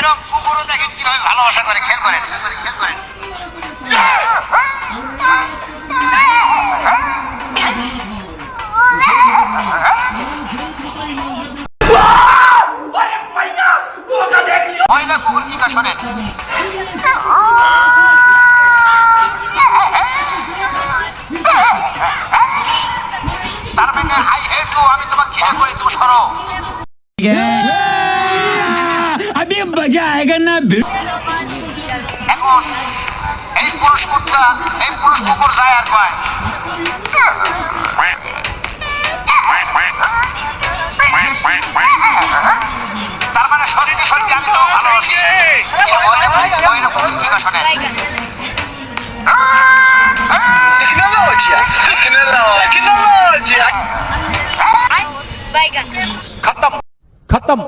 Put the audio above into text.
এরকম কুকুরও দেখেন কিভাবে ভালোবাসা করে, খেল করেন। মহিলা কুকুর কি কা শোনেন? তার মানে আই হেট ইউ, আমি তোমাকে ঘৃণা করি, তুমি সরো। अभी मजा आएगा ना। এখন এই পুরুষ কুকুরটা, এই পুরুষ কুকুর যায় আর কয় তার মানে সত্যি সত্যি আমি তো ভালোবাসি। মহিলা কুকুর কি কা শোনেন? Tecnologia! Vai, खत्म।